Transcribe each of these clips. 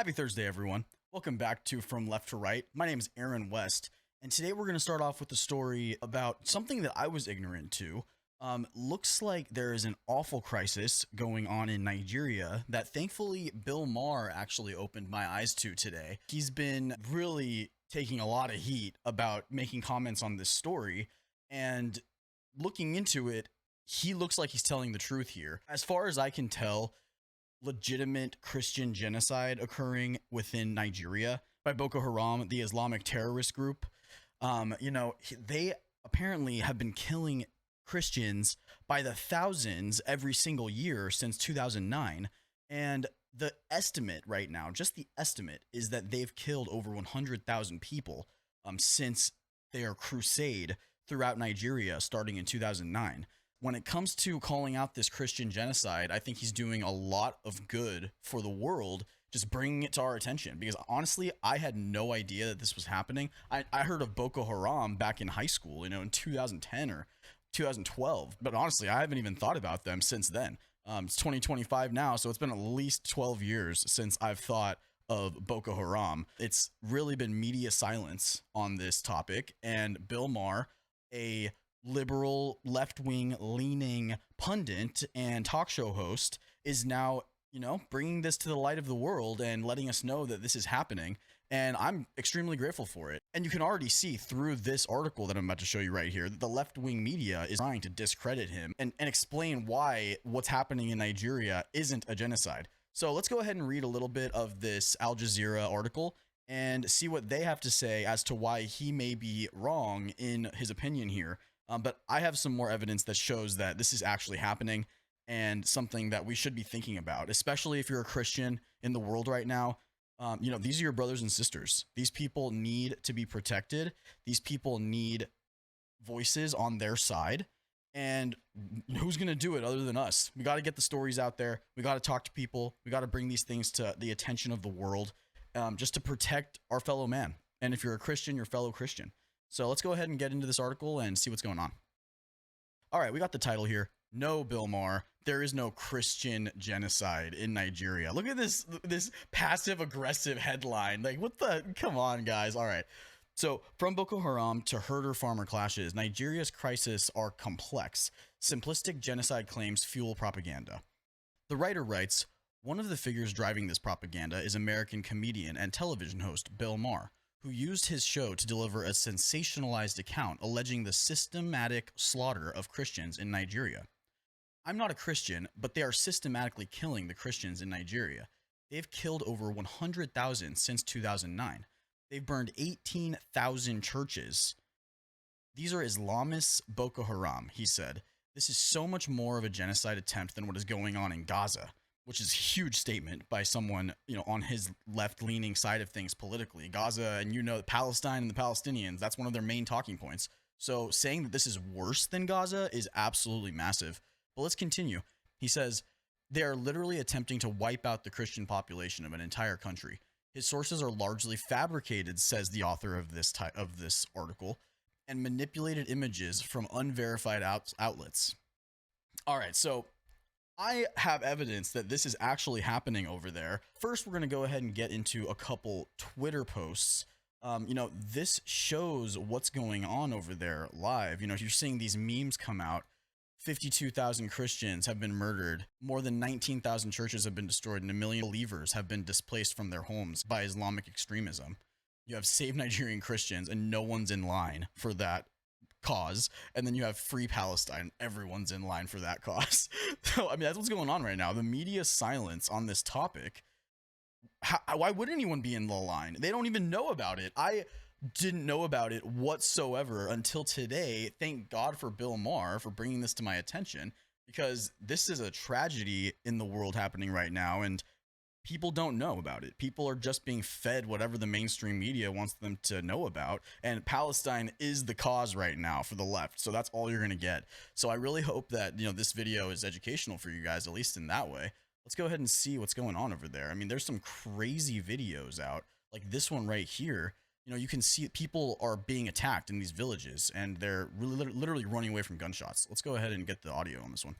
Happy Thursday, everyone. Welcome back to From Left to Right. My name is Aaron West, and today we're going to start off with a story about something that I was ignorant to. Looks like there is an awful crisis going on in Nigeria that thankfully Bill Maher actually opened my eyes to today. He's been really taking a lot of heat about making comments on this story, and looking into it, he looks like he's telling the truth here. As far as I can tell, legitimate Christian genocide occurring within Nigeria by Boko Haram, the Islamic terrorist group. They apparently have been killing Christians by the thousands every single year since 2009. And the estimate right now, just the estimate, is that they've killed over 100,000 people since their crusade throughout Nigeria starting in 2009. When it comes to calling out this Christian genocide, I think he's doing a lot of good for the world, just bringing it to our attention. Because honestly, I had no idea that this was happening. I heard of Boko Haram back in high school, in 2010 or 2012. But honestly, I haven't even thought about them since then. It's 2025 now, so it's been at least 12 years since I've thought of Boko Haram. It's really been media silence on this topic, and Bill Maher, a liberal, left-wing leaning pundit and talk show host, is now, bringing this to the light of the world and letting us know that this is happening. And I'm extremely grateful for it. And you can already see through this article that I'm about to show you right here that the left-wing media is trying to discredit him and explain why what's happening in Nigeria isn't a genocide. So let's go ahead and read a little bit of this Al Jazeera article and see what they have to say as to why he may be wrong in his opinion here. But I have some more evidence that shows that this is actually happening and something that we should be thinking about, especially if you're a Christian in the world right now. These are your brothers and sisters. These people need to be protected. These people need voices on their side. And who's going to do it other than us? We got to get the stories out there. We got to talk to people. We got to bring these things to the attention of the world, just to protect our fellow man. And if you're a Christian, your fellow Christian. So let's go ahead and get into this article and see what's going on. All right, we got the title here. No, Bill Maher, there is no Christian genocide in Nigeria. Look at this passive aggressive headline. Like, what the? Come on, guys. All right. So from Boko Haram to herder-farmer clashes, Nigeria's crises are complex. Simplistic genocide claims fuel propaganda. The writer writes, one of the figures driving this propaganda is American comedian and television host Bill Maher, who used his show to deliver a sensationalized account alleging the systematic slaughter of Christians in Nigeria. I'm not a Christian, but they are systematically killing the Christians in Nigeria. They've killed over 100,000 since 2009. They've burned 18,000 churches. These are Islamists Boko Haram, he said. This is so much more of a genocide attempt than what is going on in Gaza, which is a huge statement by someone, on his left-leaning side of things politically. Gaza and Palestine and the Palestinians, that's one of their main talking points. So saying that this is worse than Gaza is absolutely massive. But let's continue. He says, they are literally attempting to wipe out the Christian population of an entire country. His sources are largely fabricated, says the author of this article, and manipulated images from unverified outlets. All right, so I have evidence that this is actually happening over there. First, we're going to go ahead and get into a couple Twitter posts. This shows what's going on over there live. You're seeing these memes come out. 52,000 Christians have been murdered. More than 19,000 churches have been destroyed, and 1 million believers have been displaced from their homes by Islamic extremism. You have Save Nigerian Christians, and no one's in line for that cause. And then you have Free Palestine. Everyone's in line for that cause. So, that's what's going on right now. The media silence on this topic. Why would anyone be in the line? They don't even know about it. I didn't know about it whatsoever until today. Thank God for Bill Maher for bringing this to my attention, because this is a tragedy in the world happening right now, and people don't know about it. People are just being fed whatever the mainstream media wants them to know about, and Palestine is the cause right now for the left, so that's all you're going to get. So I really hope that this video is educational for you guys, at least in that way. Let's go ahead and see what's going on over there. There's some crazy videos out, like this one right here. You can see people are being attacked in these villages, and they're really literally running away from gunshots. Let's go ahead and get the audio on this one.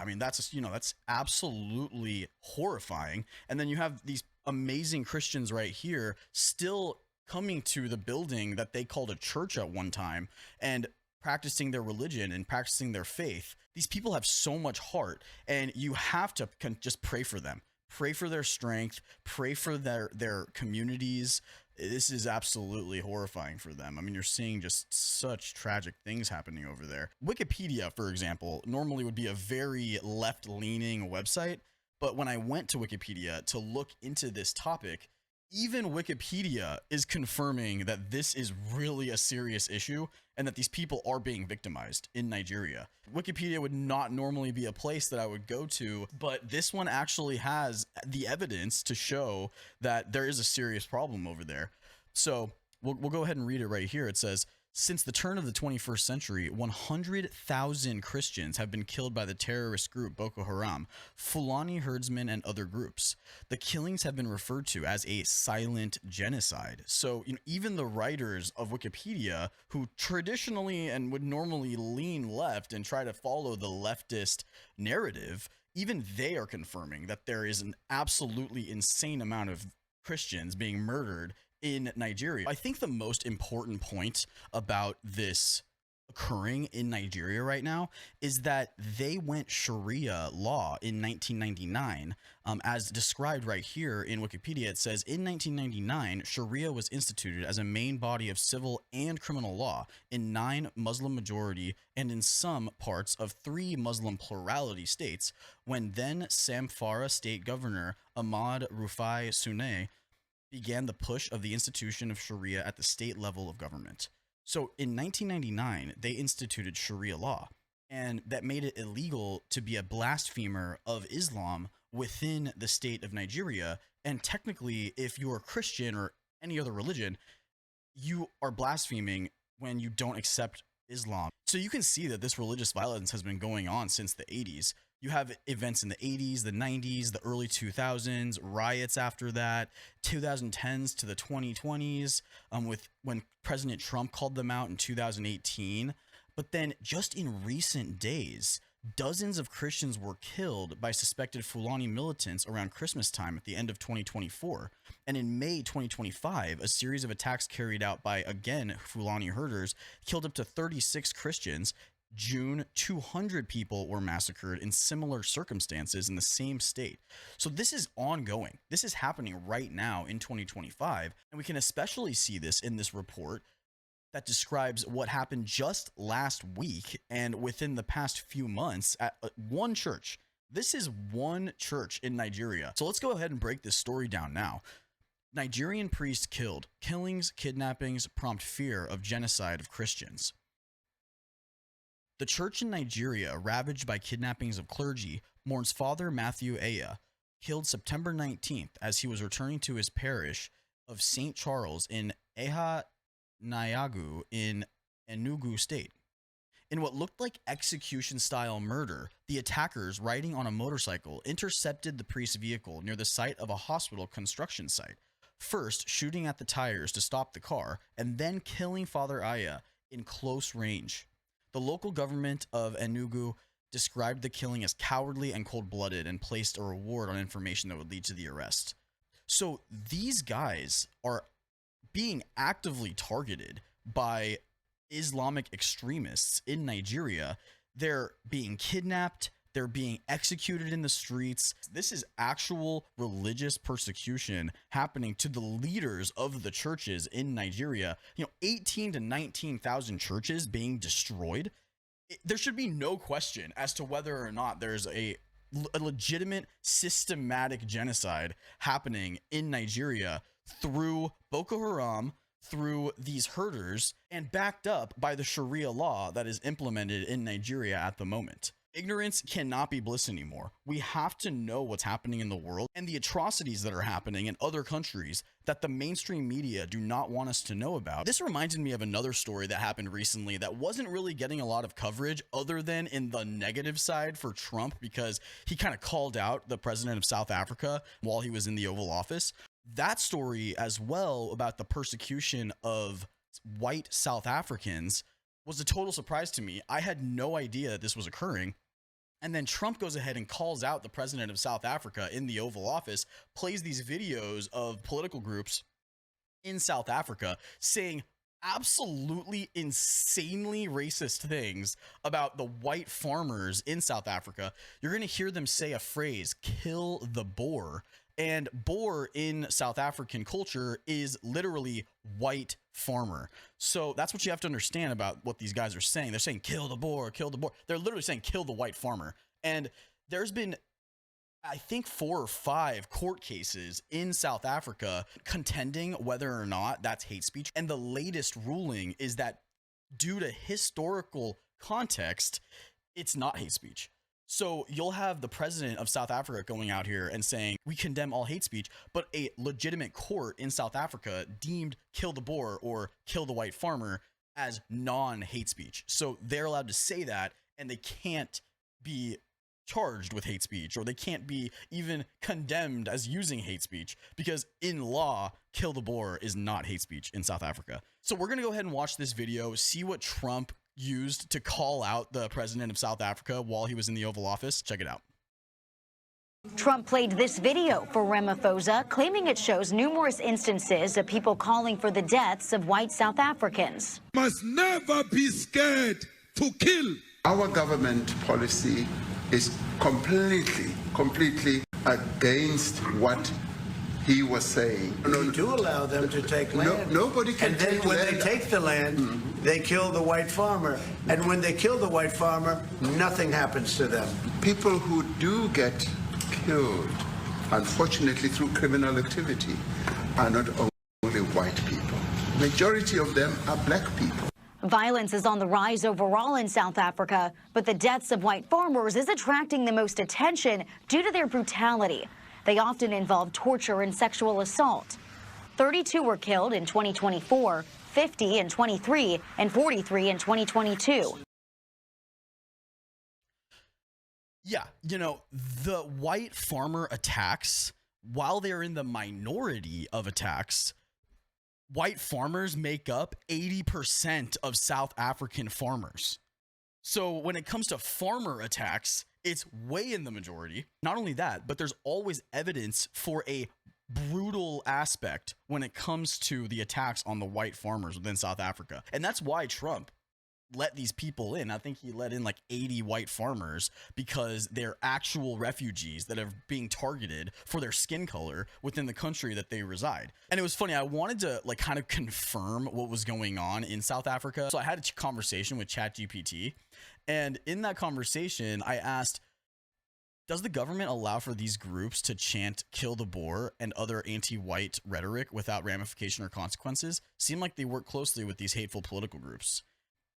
I mean, that's absolutely horrifying. And then you have these amazing Christians right here still coming to the building that they called a church at one time and practicing their religion and practicing their faith. These people have so much heart, and you have to just pray for them. Pray for their strength, pray for their communities. This is absolutely horrifying for them. I mean, you're seeing just such tragic things happening over there. Wikipedia, for example, normally would be a very left-leaning website, but when I went to Wikipedia to look into this topic, even Wikipedia is confirming that this is really a serious issue and that these people are being victimized in Nigeria. Wikipedia would not normally be a place that I would go to, but this one actually has the evidence to show that there is a serious problem over there. So we'll go ahead and read it right here. It says, since the turn of the 21st century, 100,000 Christians have been killed by the terrorist group Boko Haram, Fulani herdsmen, and other groups. The killings have been referred to as a silent genocide. So even the writers of Wikipedia, who traditionally and would normally lean left and try to follow the leftist narrative, even they are confirming that there is an absolutely insane amount of Christians being murdered in Nigeria. I think the most important point about this occurring in Nigeria right now is that they went Sharia law in 1999. As described right here in Wikipedia, it says, in 1999, Sharia was instituted as a main body of civil and criminal law in 9 Muslim majority and in some parts of 3 Muslim plurality states, when then Zamfara state governor Ahmad Rufai Sunne began the push of the institution of Sharia at the state level of government. So in 1999, they instituted Sharia law, and that made it illegal to be a blasphemer of Islam within the state of Nigeria. And technically, if you're a Christian or any other religion, you are blaspheming when you don't accept Islam. So you can see that this religious violence has been going on since the 80s. You have events in the 80s, the 90s, the early 2000s, riots after that, 2010s to the 2020s, with when President Trump called them out in 2018. But then just in recent days, dozens of Christians were killed by suspected Fulani militants around Christmas time at the end of 2024. And in May 2025, a series of attacks carried out by, again, Fulani herders killed up to 36 Christians. June, 200 people were massacred in similar circumstances in the same state. So this is ongoing. This is happening right now in 2025. And we can especially see this in this report that describes what happened just last week and within the past few months at one church. This is one church in Nigeria. So let's go ahead and break this story down now. Nigerian priest killed. Killings, kidnappings prompt fear of genocide of Christians. The church in Nigeria, ravaged by kidnappings of clergy, mourns Father Matthew Aya, killed September 19th as he was returning to his parish of St. Charles in Eha Nyagu in Enugu State. In what looked like execution-style murder, the attackers, riding on a motorcycle, intercepted the priest's vehicle near the site of a hospital construction site, first shooting at the tires to stop the car, and then killing Father Aya in close range. The local government of Enugu described the killing as cowardly and cold-blooded and placed a reward on information that would lead to the arrest. So these guys are being actively targeted by Islamic extremists in Nigeria. They're being kidnapped. They're being executed in the streets. This is actual religious persecution happening to the leaders of the churches in Nigeria. 18 to 19,000 churches being destroyed. There should be no question as to whether or not there's a legitimate systematic genocide happening in Nigeria through Boko Haram, through these herders, and backed up by the Sharia law that is implemented in Nigeria at the moment. Ignorance cannot be bliss anymore. We have to know what's happening in the world and the atrocities that are happening in other countries that the mainstream media do not want us to know about. This reminded me of another story that happened recently that wasn't really getting a lot of coverage other than in the negative side for Trump, because he kind of called out the president of South Africa while he was in the Oval Office. That story as well about the persecution of white South Africans was a total surprise to me. I had no idea that this was occurring. And then Trump goes ahead and calls out the president of South Africa in the Oval Office, plays these videos of political groups in South Africa saying absolutely insanely racist things about the white farmers in South Africa. You're going to hear them say a phrase, kill the Boer. And Boer in South African culture is literally white farmer. So that's what you have to understand about what these guys are saying. They're saying kill the Boer, kill the Boer. They're literally saying kill the white farmer. And there's been, I think, 4 or 5 court cases in South Africa contending whether or not that's hate speech. And the latest ruling is that due to historical context, it's not hate speech. So you'll have the president of South Africa going out here and saying, we condemn all hate speech, but a legitimate court in South Africa deemed kill the Boer or kill the white farmer as non-hate speech. So they're allowed to say that, and they can't be charged with hate speech, or they can't be even condemned as using hate speech, because in law, kill the Boer is not hate speech in South Africa. So we're going to go ahead and watch this video, see what Trump used to call out the president of South Africa while he was in the Oval Office. Check it out. Trump played this video for Ramaphosa, claiming it shows numerous instances of people calling for the deaths of white South Africans. Must never be scared to kill. Our government policy is completely against what he was saying. We do allow them to take land. Nobody can take land. And then when they take the land, they kill the white farmer. And when they kill the white farmer, nothing happens to them. People who do get killed, unfortunately through criminal activity, are not only white people. Majority of them are black people. Violence is on the rise overall in South Africa, but the deaths of white farmers is attracting the most attention due to their brutality. They often involve torture and sexual assault. 32 were killed in 2024, 50 in 23, and 43 in 2022. Yeah, you know, the white farmer attacks, while they're in the minority of attacks, white farmers make up 80% of South African farmers. So when it comes to farmer attacks, it's way in the majority. Not only that, but there's always evidence for a brutal aspect when it comes to the attacks on the white farmers within South Africa. And that's why Trump let these people in. I think he let in like 80 white farmers because they're actual refugees that are being targeted for their skin color within the country that they reside. And it was funny. I wanted to like kind of confirm what was going on in South Africa. So I had a conversation with ChatGPT. And in that conversation, I asked, does the government allow for these groups to chant kill the Boer and other anti-white rhetoric without ramification or consequences? Seem like they work closely with these hateful political groups.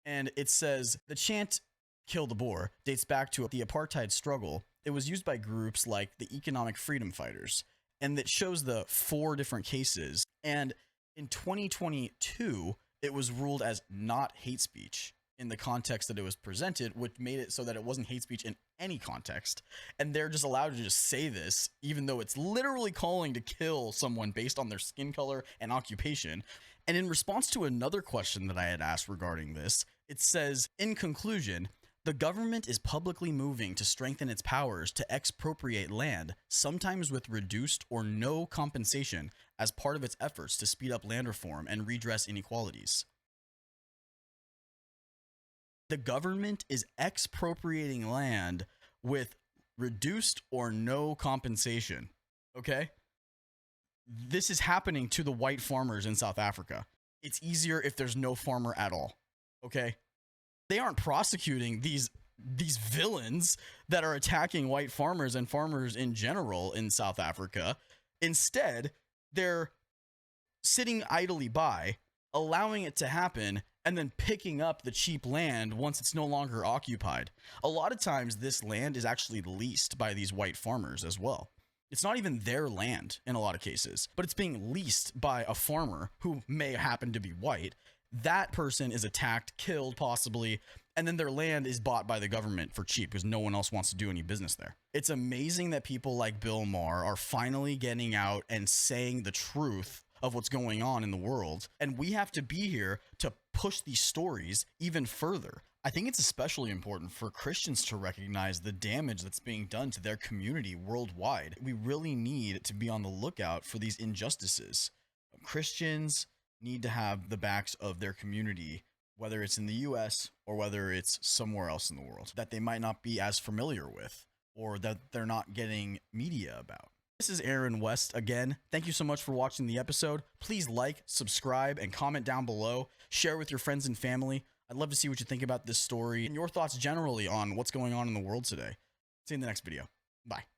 And it says the chant kill the Boer dates back to the apartheid struggle. It was used by groups like the Economic Freedom Fighters, and it shows the 4 different cases. And in 2022, it was ruled as not hate speech in the context that it was presented, which made it so that it wasn't hate speech in any context. And they're just allowed to just say this, even though it's literally calling to kill someone based on their skin color and occupation. And in response to another question that I had asked regarding this, it says, in conclusion, the government is publicly moving to strengthen its powers to expropriate land, sometimes with reduced or no compensation, as part of its efforts to speed up land reform and redress inequalities. The government is expropriating land with reduced or no compensation. Okay? This is happening to the white farmers in South Africa. It's easier if there's no farmer at all. Okay? They aren't prosecuting these villains that are attacking white farmers and farmers in general in South Africa. Instead, they're sitting idly by, allowing it to happen, and then picking up the cheap land once it's no longer occupied. A lot of times this land is actually leased by these white farmers as well. It's not even their land in a lot of cases, but it's being leased by a farmer who may happen to be white. That person is attacked, killed possibly, and then their land is bought by the government for cheap because no one else wants to do any business there. It's amazing that people like Bill Maher are finally getting out and saying the truth of what's going on in the world. And we have to be here to push these stories even further. I think it's especially important for Christians to recognize the damage that's being done to their community worldwide. We really need to be on the lookout for these injustices. Christians need to have the backs of their community, whether it's in the US or whether it's somewhere else in the world, that they might not be as familiar with or that they're not getting media about. This is Aaron West again. Thank you so much for watching the episode. Please like, subscribe, and comment down below. Share with your friends and family. I'd love to see what you think about this story and your thoughts generally on what's going on in the world today. See you in the next video. Bye.